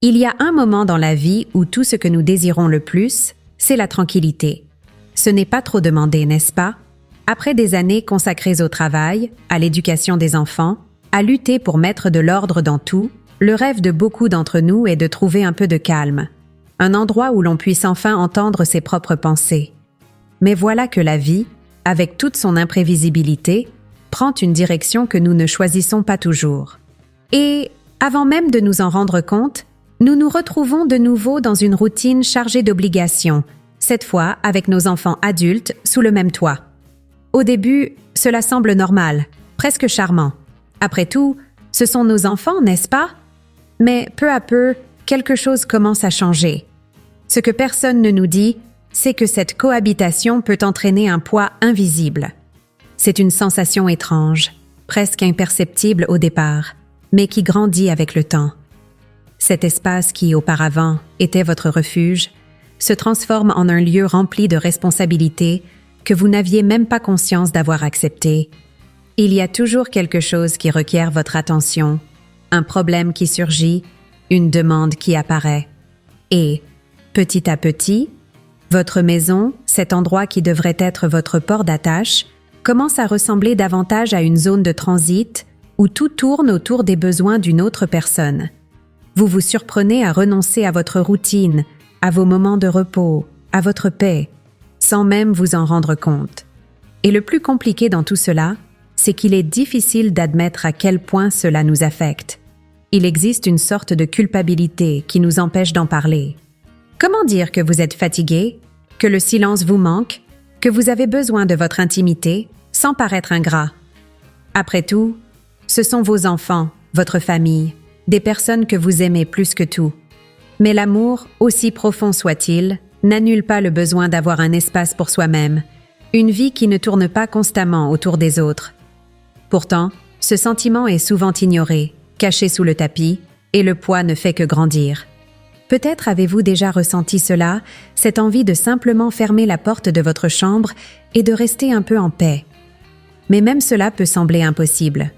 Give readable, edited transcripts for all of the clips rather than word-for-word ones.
Il y a un moment dans la vie où tout ce que nous désirons le plus, c'est la tranquillité. Ce n'est pas trop demandé, n'est-ce pas? Après des années consacrées au travail, à l'éducation des enfants, à lutter pour mettre de l'ordre dans tout, le rêve de beaucoup d'entre nous est de trouver un peu de calme, un endroit où l'on puisse enfin entendre ses propres pensées. Mais voilà que la vie, avec toute son imprévisibilité, prend une direction que nous ne choisissons pas toujours. Et, avant même de nous en rendre compte, nous nous retrouvons de nouveau dans une routine chargée d'obligations, cette fois avec nos enfants adultes sous le même toit. Au début, cela semble normal, presque charmant. Après tout, ce sont nos enfants, n'est-ce pas? Mais peu à peu, quelque chose commence à changer. Ce que personne ne nous dit, c'est que cette cohabitation peut entraîner un poids invisible. C'est une sensation étrange, presque imperceptible au départ, mais qui grandit avec le temps. Cet espace qui, auparavant, était votre refuge, se transforme en un lieu rempli de responsabilités que vous n'aviez même pas conscience d'avoir acceptées. Il y a toujours quelque chose qui requiert votre attention, un problème qui surgit, une demande qui apparaît. Et, petit à petit, votre maison, cet endroit qui devrait être votre port d'attache, commence à ressembler davantage à une zone de transit où tout tourne autour des besoins d'une autre personne. Vous vous surprenez à renoncer à votre routine, à vos moments de repos, à votre paix, sans même vous en rendre compte. Et le plus compliqué dans tout cela, c'est qu'il est difficile d'admettre à quel point cela nous affecte. Il existe une sorte de culpabilité qui nous empêche d'en parler. Comment dire que vous êtes fatigué, que le silence vous manque, que vous avez besoin de votre intimité, sans paraître ingrat? Après tout, ce sont vos enfants, votre famille, des personnes que vous aimez plus que tout. Mais l'amour, aussi profond soit-il, n'annule pas le besoin d'avoir un espace pour soi-même, une vie qui ne tourne pas constamment autour des autres. Pourtant, ce sentiment est souvent ignoré, caché sous le tapis, et le poids ne fait que grandir. Peut-être avez-vous déjà ressenti cela, cette envie de simplement fermer la porte de votre chambre et de rester un peu en paix. Mais même cela peut sembler impossible.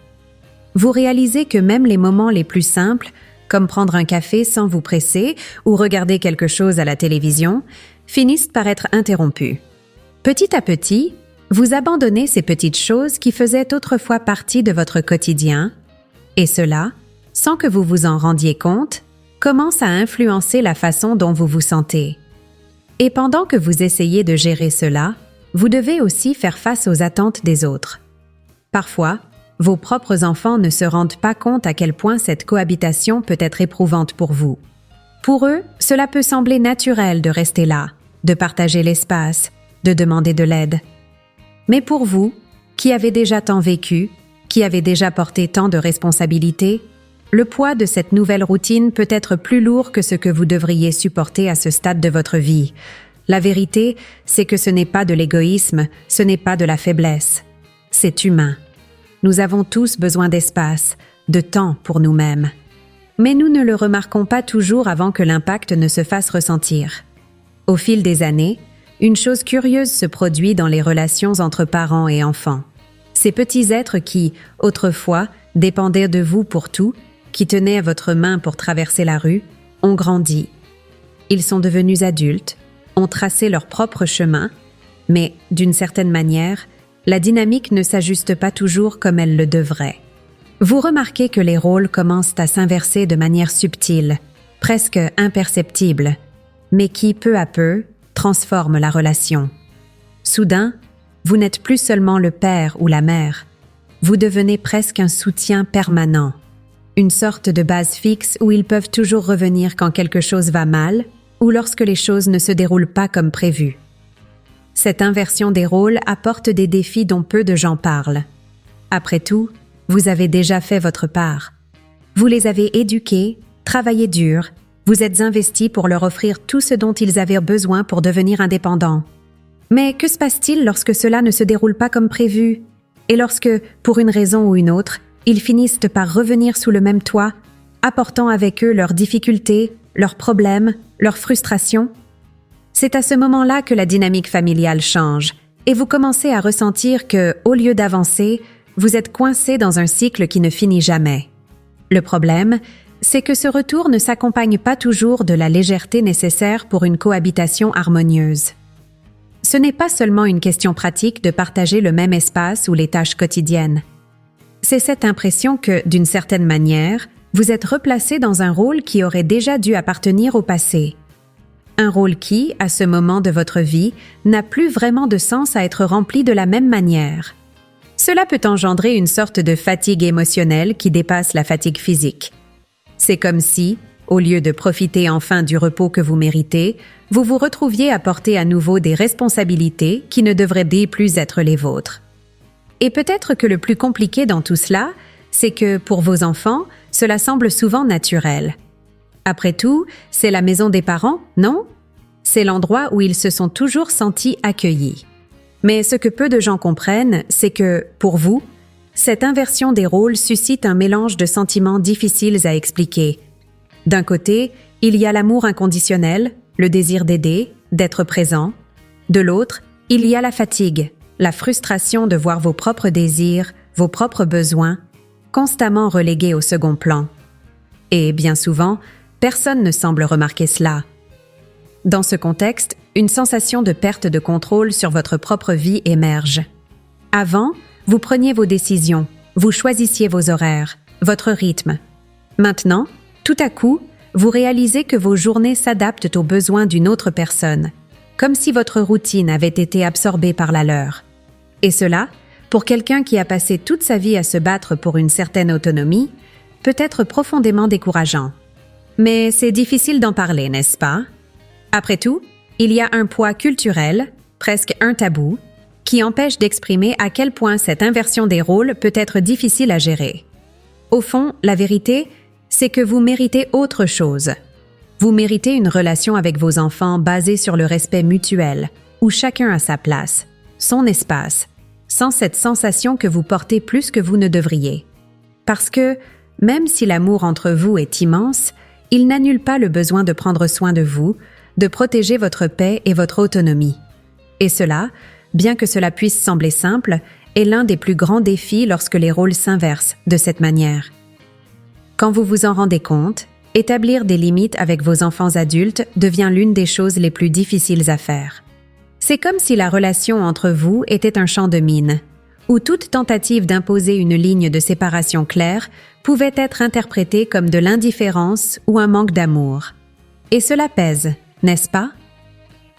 Vous réalisez que même les moments les plus simples, comme prendre un café sans vous presser ou regarder quelque chose à la télévision, finissent par être interrompus. Petit à petit, vous abandonnez ces petites choses qui faisaient autrefois partie de votre quotidien, et cela, sans que vous vous en rendiez compte, commence à influencer la façon dont vous vous sentez. Et pendant que vous essayez de gérer cela, vous devez aussi faire face aux attentes des autres. Parfois, vos propres enfants ne se rendent pas compte à quel point cette cohabitation peut être éprouvante pour vous. Pour eux, cela peut sembler naturel de rester là, de partager l'espace, de demander de l'aide. Mais pour vous, qui avez déjà tant vécu, qui avez déjà porté tant de responsabilités, le poids de cette nouvelle routine peut être plus lourd que ce que vous devriez supporter à ce stade de votre vie. La vérité, c'est que ce n'est pas de l'égoïsme, ce n'est pas de la faiblesse. C'est humain. Nous avons tous besoin d'espace, de temps pour nous-mêmes. Mais nous ne le remarquons pas toujours avant que l'impact ne se fasse ressentir. Au fil des années, une chose curieuse se produit dans les relations entre parents et enfants. Ces petits êtres qui, autrefois, dépendaient de vous pour tout, qui tenaient à votre main pour traverser la rue, ont grandi. Ils sont devenus adultes, ont tracé leur propre chemin, mais, d'une certaine manière, la dynamique ne s'ajuste pas toujours comme elle le devrait. Vous remarquez que les rôles commencent à s'inverser de manière subtile, presque imperceptible, mais qui, peu à peu, transforme la relation. Soudain, vous n'êtes plus seulement le père ou la mère, vous devenez presque un soutien permanent, une sorte de base fixe où ils peuvent toujours revenir quand quelque chose va mal ou lorsque les choses ne se déroulent pas comme prévu. Cette inversion des rôles apporte des défis dont peu de gens parlent. Après tout, vous avez déjà fait votre part. Vous les avez éduqués, travaillé dur, vous êtes investis pour leur offrir tout ce dont ils avaient besoin pour devenir indépendants. Mais que se passe-t-il lorsque cela ne se déroule pas comme prévu? Et lorsque, pour une raison ou une autre, ils finissent par revenir sous le même toit, apportant avec eux leurs difficultés, leurs problèmes, leurs frustrations? C'est à ce moment-là que la dynamique familiale change et vous commencez à ressentir que, au lieu d'avancer, vous êtes coincé dans un cycle qui ne finit jamais. Le problème, c'est que ce retour ne s'accompagne pas toujours de la légèreté nécessaire pour une cohabitation harmonieuse. Ce n'est pas seulement une question pratique de partager le même espace ou les tâches quotidiennes. C'est cette impression que, d'une certaine manière, vous êtes replacé dans un rôle qui aurait déjà dû appartenir au passé. Un rôle qui, à ce moment de votre vie, n'a plus vraiment de sens à être rempli de la même manière. Cela peut engendrer une sorte de fatigue émotionnelle qui dépasse la fatigue physique. C'est comme si, au lieu de profiter enfin du repos que vous méritez, vous vous retrouviez à porter à nouveau des responsabilités qui ne devraient plus être les vôtres. Et peut-être que le plus compliqué dans tout cela, c'est que, pour vos enfants, cela semble souvent naturel. Après tout, c'est la maison des parents, non? C'est l'endroit où ils se sont toujours sentis accueillis. Mais ce que peu de gens comprennent, c'est que, pour vous, cette inversion des rôles suscite un mélange de sentiments difficiles à expliquer. D'un côté, il y a l'amour inconditionnel, le désir d'aider, d'être présent. De l'autre, il y a la fatigue, la frustration de voir vos propres désirs, vos propres besoins, constamment relégués au second plan. Et bien souvent, personne ne semble remarquer cela. Dans ce contexte, une sensation de perte de contrôle sur votre propre vie émerge. Avant, vous preniez vos décisions, vous choisissiez vos horaires, votre rythme. Maintenant, tout à coup, vous réalisez que vos journées s'adaptent aux besoins d'une autre personne, comme si votre routine avait été absorbée par la leur. Et cela, pour quelqu'un qui a passé toute sa vie à se battre pour une certaine autonomie, peut être profondément décourageant. Mais c'est difficile d'en parler, n'est-ce pas? Après tout, il y a un poids culturel, presque un tabou, qui empêche d'exprimer à quel point cette inversion des rôles peut être difficile à gérer. Au fond, la vérité, c'est que vous méritez autre chose. Vous méritez une relation avec vos enfants basée sur le respect mutuel, où chacun a sa place, son espace, sans cette sensation que vous portez plus que vous ne devriez. Parce que, même si l'amour entre vous est immense, il n'annule pas le besoin de prendre soin de vous, de protéger votre paix et votre autonomie. Et cela, bien que cela puisse sembler simple, est l'un des plus grands défis lorsque les rôles s'inversent de cette manière. Quand vous vous en rendez compte, établir des limites avec vos enfants adultes devient l'une des choses les plus difficiles à faire. C'est comme si la relation entre vous était un champ de mines, où toute tentative d'imposer une ligne de séparation claire pouvait être interprétée comme de l'indifférence ou un manque d'amour. Et cela pèse, n'est-ce pas?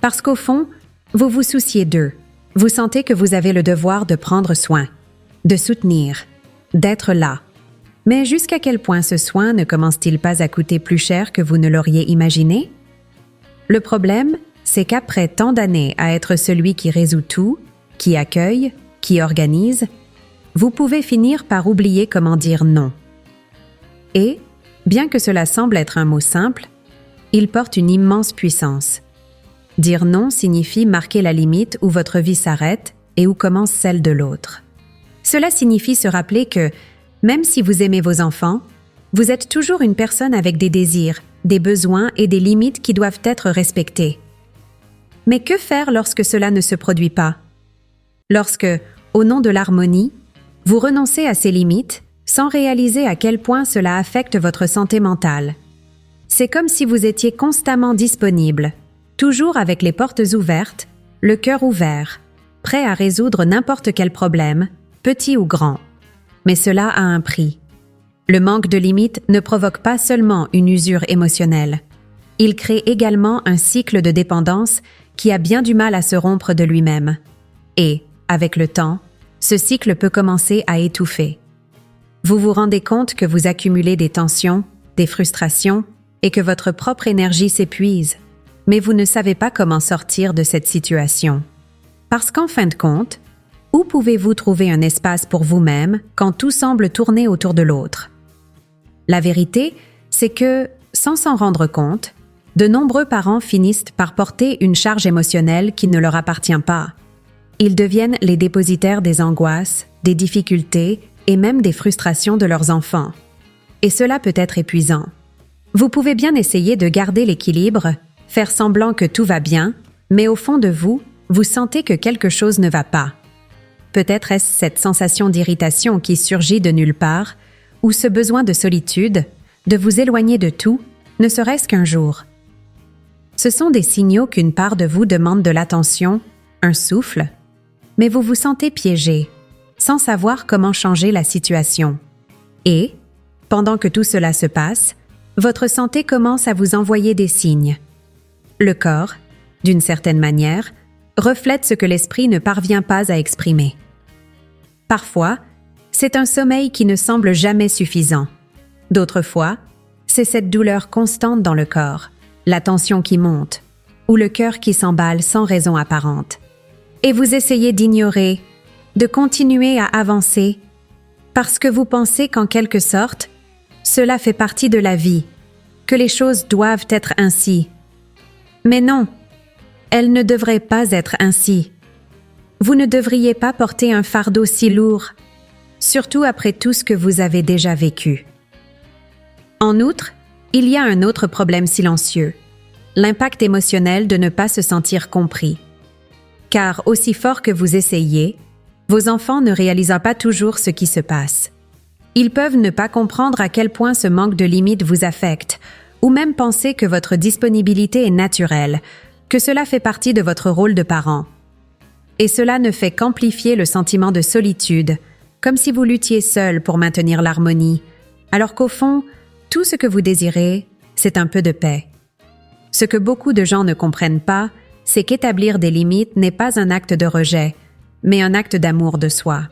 Parce qu'au fond, vous vous souciez d'eux. Vous sentez que vous avez le devoir de prendre soin, de soutenir, d'être là. Mais jusqu'à quel point ce soin ne commence-t-il pas à coûter plus cher que vous ne l'auriez imaginé? Le problème, c'est qu'après tant d'années à être celui qui résout tout, qui accueille, qui organise, vous pouvez finir par oublier comment dire non. Et, bien que cela semble être un mot simple, il porte une immense puissance. Dire non signifie marquer la limite où votre vie s'arrête et où commence celle de l'autre. Cela signifie se rappeler que, même si vous aimez vos enfants, vous êtes toujours une personne avec des désirs, des besoins et des limites qui doivent être respectés. Mais que faire lorsque cela ne se produit pas? Lorsque, au nom de l'harmonie, vous renoncez à ces limites sans réaliser à quel point cela affecte votre santé mentale. C'est comme si vous étiez constamment disponible, toujours avec les portes ouvertes, le cœur ouvert, prêt à résoudre n'importe quel problème, petit ou grand. Mais cela a un prix. Le manque de limites ne provoque pas seulement une usure émotionnelle. Il crée également un cycle de dépendance qui a bien du mal à se rompre de lui-même. Et, avec le temps, ce cycle peut commencer à étouffer. Vous vous rendez compte que vous accumulez des tensions, des frustrations, et que votre propre énergie s'épuise, mais vous ne savez pas comment sortir de cette situation. Parce qu'en fin de compte, où pouvez-vous trouver un espace pour vous-même quand tout semble tourner autour de l'autre? La vérité, c'est que, sans s'en rendre compte, de nombreux parents finissent par porter une charge émotionnelle qui ne leur appartient pas. Ils deviennent les dépositaires des angoisses, des difficultés et même des frustrations de leurs enfants. Et cela peut être épuisant. Vous pouvez bien essayer de garder l'équilibre, faire semblant que tout va bien, mais au fond de vous, vous sentez que quelque chose ne va pas. Peut-être est-ce cette sensation d'irritation qui surgit de nulle part, ou ce besoin de solitude, de vous éloigner de tout, ne serait-ce qu'un jour. Ce sont des signaux qu'une part de vous demande de l'attention, un souffle, mais vous vous sentez piégé, sans savoir comment changer la situation. Et, pendant que tout cela se passe, votre santé commence à vous envoyer des signes. Le corps, d'une certaine manière, reflète ce que l'esprit ne parvient pas à exprimer. Parfois, c'est un sommeil qui ne semble jamais suffisant. D'autres fois, c'est cette douleur constante dans le corps, la tension qui monte, ou le cœur qui s'emballe sans raison apparente. Et vous essayez d'ignorer, de continuer à avancer, parce que vous pensez qu'en quelque sorte, cela fait partie de la vie, que les choses doivent être ainsi. Mais non, elles ne devraient pas être ainsi. Vous ne devriez pas porter un fardeau si lourd, surtout après tout ce que vous avez déjà vécu. En outre, il y a un autre problème silencieux, l'impact émotionnel de ne pas se sentir compris. Car aussi fort que vous essayez, vos enfants ne réalisent pas toujours ce qui se passe. Ils peuvent ne pas comprendre à quel point ce manque de limite vous affecte, ou même penser que votre disponibilité est naturelle, que cela fait partie de votre rôle de parent. Et cela ne fait qu'amplifier le sentiment de solitude, comme si vous luttiez seul pour maintenir l'harmonie, alors qu'au fond, tout ce que vous désirez, c'est un peu de paix. Ce que beaucoup de gens ne comprennent pas, c'est qu'établir des limites n'est pas un acte de rejet, mais un acte d'amour de soi.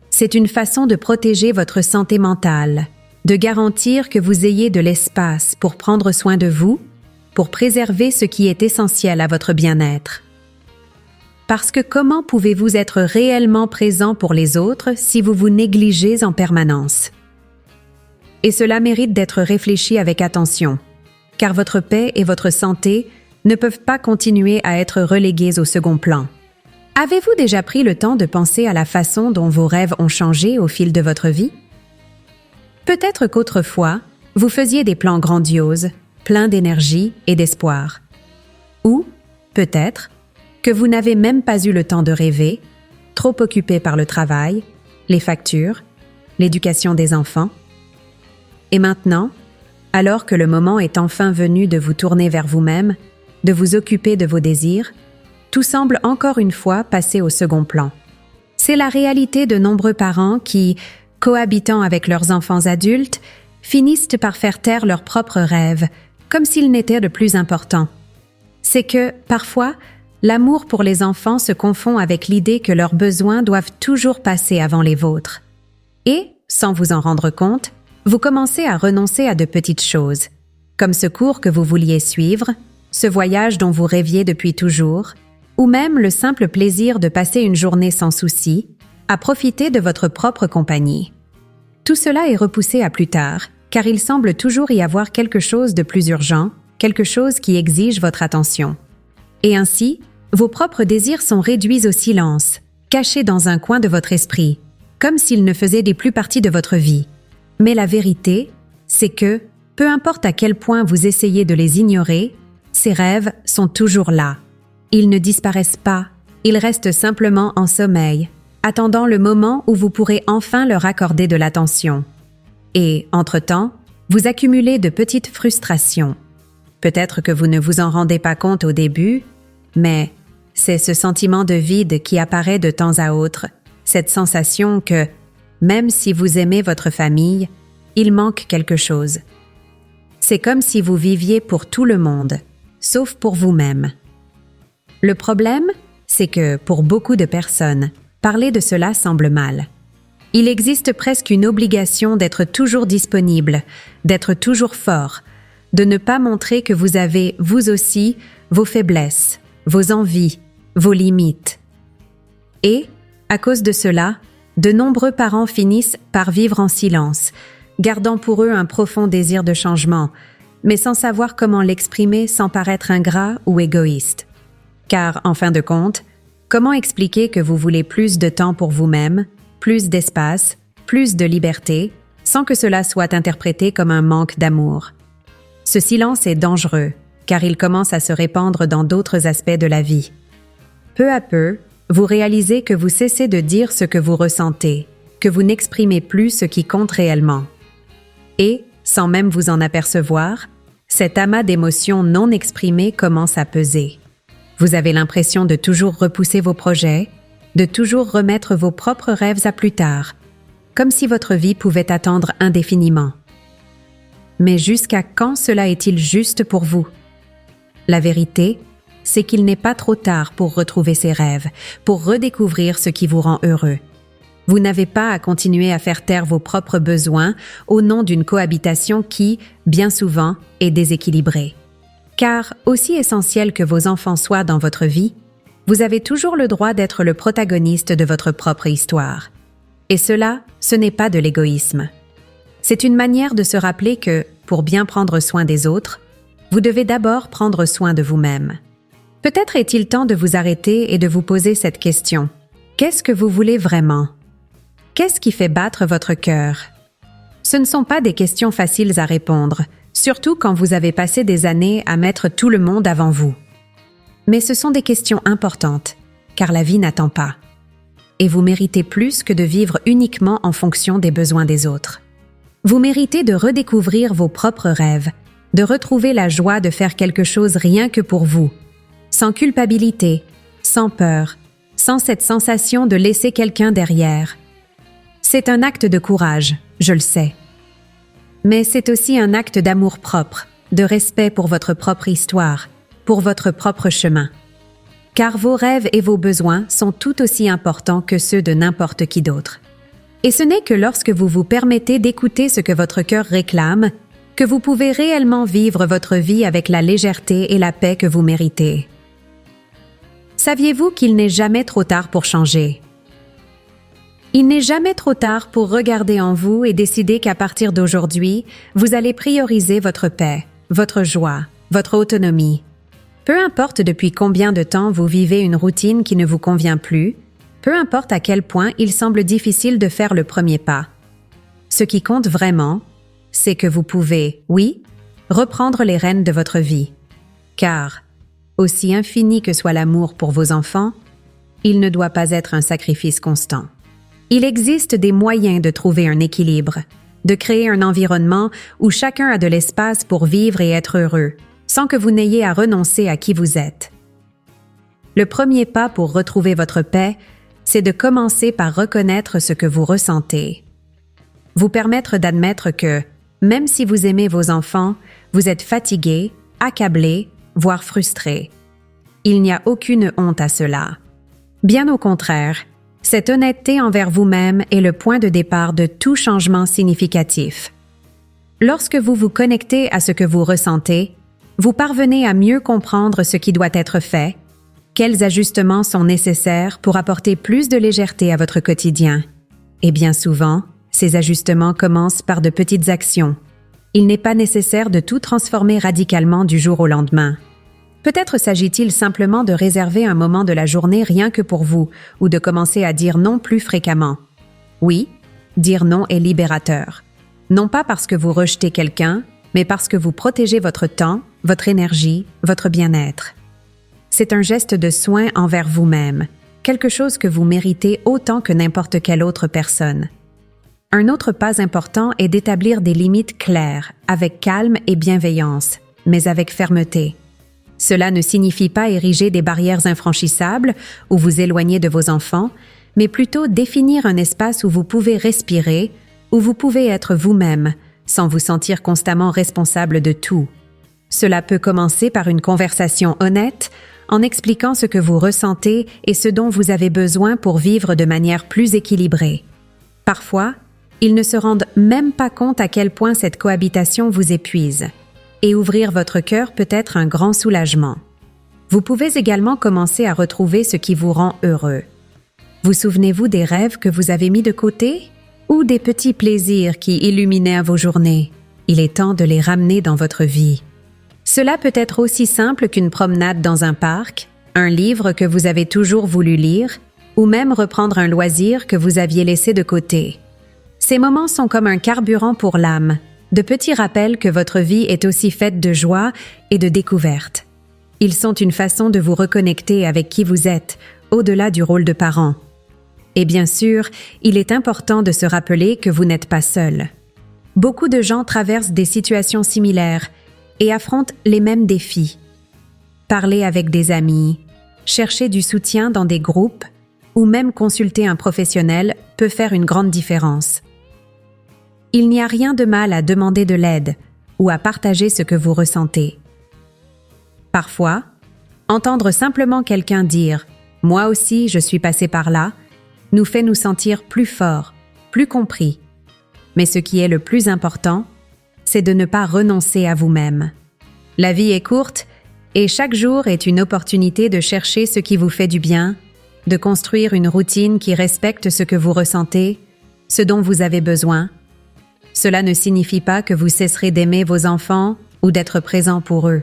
C'est une façon de protéger votre santé mentale, de garantir que vous ayez de l'espace pour prendre soin de vous, pour préserver ce qui est essentiel à votre bien-être. Parce que comment pouvez-vous être réellement présent pour les autres si vous vous négligez en permanence? Et cela mérite d'être réfléchi avec attention, car votre paix et votre santé ne peuvent pas continuer à être relégués au second plan. Avez-vous déjà pris le temps de penser à la façon dont vos rêves ont changé au fil de votre vie? Peut-être qu'autrefois, vous faisiez des plans grandioses, pleins d'énergie et d'espoir. Ou, peut-être, que vous n'avez même pas eu le temps de rêver, trop occupé par le travail, les factures, l'éducation des enfants. Et maintenant, alors que le moment est enfin venu de vous tourner vers vous-même, de vous occuper de vos désirs, tout semble encore une fois passer au second plan. C'est la réalité de nombreux parents qui, cohabitant avec leurs enfants adultes, finissent par faire taire leurs propres rêves, comme s'ils n'étaient de plus importants. C'est que, parfois, l'amour pour les enfants se confond avec l'idée que leurs besoins doivent toujours passer avant les vôtres. Et, sans vous en rendre compte, vous commencez à renoncer à de petites choses, comme ce cours que vous vouliez suivre, ce voyage dont vous rêviez depuis toujours, ou même le simple plaisir de passer une journée sans souci, à profiter de votre propre compagnie. Tout cela est repoussé à plus tard, car il semble toujours y avoir quelque chose de plus urgent, quelque chose qui exige votre attention. Et ainsi, vos propres désirs sont réduits au silence, cachés dans un coin de votre esprit, comme s'ils ne faisaient plus partie de votre vie. Mais la vérité, c'est que, peu importe à quel point vous essayez de les ignorer, ces rêves sont toujours là. Ils ne disparaissent pas, ils restent simplement en sommeil, attendant le moment où vous pourrez enfin leur accorder de l'attention. Et, entre-temps, vous accumulez de petites frustrations. Peut-être que vous ne vous en rendez pas compte au début, mais c'est ce sentiment de vide qui apparaît de temps à autre, cette sensation que, même si vous aimez votre famille, il manque quelque chose. C'est comme si vous viviez pour tout le monde, sauf pour vous-même. Le problème, c'est que, pour beaucoup de personnes, parler de cela semble mal. Il existe presque une obligation d'être toujours disponible, d'être toujours fort, de ne pas montrer que vous avez, vous aussi, vos faiblesses, vos envies, vos limites. Et, à cause de cela, de nombreux parents finissent par vivre en silence, gardant pour eux un profond désir de changement, mais sans savoir comment l'exprimer sans paraître ingrat ou égoïste. Car, en fin de compte, comment expliquer que vous voulez plus de temps pour vous-même, plus d'espace, plus de liberté, sans que cela soit interprété comme un manque d'amour? Ce silence est dangereux, car il commence à se répandre dans d'autres aspects de la vie. Peu à peu, vous réalisez que vous cessez de dire ce que vous ressentez, que vous n'exprimez plus ce qui compte réellement. Et, Sans même vous en apercevoir, cet amas d'émotions non exprimées commence à peser. Vous avez l'impression de toujours repousser vos projets, de toujours remettre vos propres rêves à plus tard, comme si votre vie pouvait attendre indéfiniment. Mais jusqu'à quand cela est-il juste pour vous? La vérité, c'est qu'il n'est pas trop tard pour retrouver ses rêves, pour redécouvrir ce qui vous rend heureux. Vous n'avez pas à continuer à faire taire vos propres besoins au nom d'une cohabitation qui, bien souvent, est déséquilibrée. Car, aussi essentiel que vos enfants soient dans votre vie, vous avez toujours le droit d'être le protagoniste de votre propre histoire. Et cela, ce n'est pas de l'égoïsme. C'est une manière de se rappeler que, pour bien prendre soin des autres, vous devez d'abord prendre soin de vous-même. Peut-être est-il temps de vous arrêter et de vous poser cette question. Qu'est-ce que vous voulez vraiment? Qu'est-ce qui fait battre votre cœur? Ce ne sont pas des questions faciles à répondre, surtout quand vous avez passé des années à mettre tout le monde avant vous. Mais ce sont des questions importantes, car la vie n'attend pas. Et vous méritez plus que de vivre uniquement en fonction des besoins des autres. Vous méritez de redécouvrir vos propres rêves, de retrouver la joie de faire quelque chose rien que pour vous, sans culpabilité, sans peur, sans cette sensation de laisser quelqu'un derrière. C'est un acte de courage, je le sais. Mais c'est aussi un acte d'amour-propre, de respect pour votre propre histoire, pour votre propre chemin. Car vos rêves et vos besoins sont tout aussi importants que ceux de n'importe qui d'autre. Et ce n'est que lorsque vous vous permettez d'écouter ce que votre cœur réclame que vous pouvez réellement vivre votre vie avec la légèreté et la paix que vous méritez. Saviez-vous qu'il n'est jamais trop tard pour changer? Il n'est jamais trop tard pour regarder en vous et décider qu'à partir d'aujourd'hui, vous allez prioriser votre paix, votre joie, votre autonomie. Peu importe depuis combien de temps vous vivez une routine qui ne vous convient plus, peu importe à quel point il semble difficile de faire le premier pas. Ce qui compte vraiment, c'est que vous pouvez, oui, reprendre les rênes de votre vie. Car, aussi infini que soit l'amour pour vos enfants, il ne doit pas être un sacrifice constant. Il existe des moyens de trouver un équilibre, de créer un environnement où chacun a de l'espace pour vivre et être heureux, sans que vous n'ayez à renoncer à qui vous êtes. Le premier pas pour retrouver votre paix, c'est de commencer par reconnaître ce que vous ressentez. Vous permettre d'admettre que, même si vous aimez vos enfants, vous êtes fatigué, accablé, voire frustré. Il n'y a aucune honte à cela. Bien au contraire, cette honnêteté envers vous-même est le point de départ de tout changement significatif. Lorsque vous vous connectez à ce que vous ressentez, vous parvenez à mieux comprendre ce qui doit être fait, quels ajustements sont nécessaires pour apporter plus de légèreté à votre quotidien. Et bien souvent, ces ajustements commencent par de petites actions. Il n'est pas nécessaire de tout transformer radicalement du jour au lendemain. Peut-être s'agit-il simplement de réserver un moment de la journée rien que pour vous, ou de commencer à dire non plus fréquemment. Oui, dire non est libérateur. Non pas parce que vous rejetez quelqu'un, mais parce que vous protégez votre temps, votre énergie, votre bien-être. C'est un geste de soin envers vous-même, quelque chose que vous méritez autant que n'importe quelle autre personne. Un autre pas important est d'établir des limites claires, avec calme et bienveillance, mais avec fermeté. Cela ne signifie pas ériger des barrières infranchissables ou vous éloigner de vos enfants, mais plutôt définir un espace où vous pouvez respirer, où vous pouvez être vous-même, sans vous sentir constamment responsable de tout. Cela peut commencer par une conversation honnête, en expliquant ce que vous ressentez et ce dont vous avez besoin pour vivre de manière plus équilibrée. Parfois, ils ne se rendent même pas compte à quel point cette cohabitation vous épuise. Et ouvrir votre cœur peut être un grand soulagement. Vous pouvez également commencer à retrouver ce qui vous rend heureux. Vous souvenez-vous des rêves que vous avez mis de côté? Ou des petits plaisirs qui illuminaient vos journées? Il est temps de les ramener dans votre vie. Cela peut être aussi simple qu'une promenade dans un parc, un livre que vous avez toujours voulu lire, ou même reprendre un loisir que vous aviez laissé de côté. Ces moments sont comme un carburant pour l'âme, de petits rappels que votre vie est aussi faite de joie et de découverte. Ils sont une façon de vous reconnecter avec qui vous êtes, au-delà du rôle de parent. Et bien sûr, il est important de se rappeler que vous n'êtes pas seul. Beaucoup de gens traversent des situations similaires et affrontent les mêmes défis. Parler avec des amis, chercher du soutien dans des groupes ou même consulter un professionnel peut faire une grande différence. Il n'y a rien de mal à demander de l'aide ou à partager ce que vous ressentez. Parfois, entendre simplement quelqu'un dire « Moi aussi, je suis passé par là » nous fait nous sentir plus forts, plus compris. Mais ce qui est le plus important, c'est de ne pas renoncer à vous-même. La vie est courte et chaque jour est une opportunité de chercher ce qui vous fait du bien, de construire une routine qui respecte ce que vous ressentez, ce dont vous avez besoin. Cela ne signifie pas que vous cesserez d'aimer vos enfants ou d'être présent pour eux.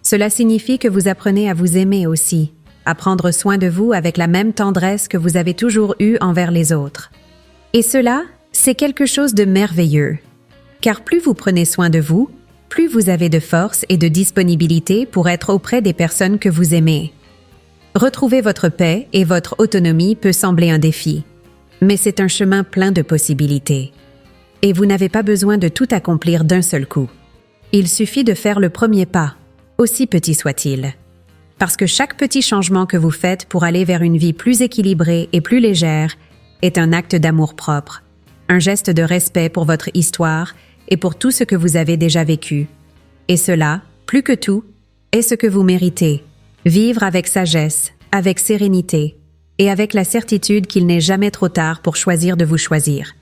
Cela signifie que vous apprenez à vous aimer aussi, à prendre soin de vous avec la même tendresse que vous avez toujours eue envers les autres. Et cela, c'est quelque chose de merveilleux. Car plus vous prenez soin de vous, plus vous avez de force et de disponibilité pour être auprès des personnes que vous aimez. Retrouver votre paix et votre autonomie peut sembler un défi, mais c'est un chemin plein de possibilités. Et vous n'avez pas besoin de tout accomplir d'un seul coup. Il suffit de faire le premier pas, aussi petit soit-il. Parce que chaque petit changement que vous faites pour aller vers une vie plus équilibrée et plus légère est un acte d'amour-propre, un geste de respect pour votre histoire et pour tout ce que vous avez déjà vécu. Et cela, plus que tout, est ce que vous méritez. Vivre avec sagesse, avec sérénité et avec la certitude qu'il n'est jamais trop tard pour choisir de vous choisir.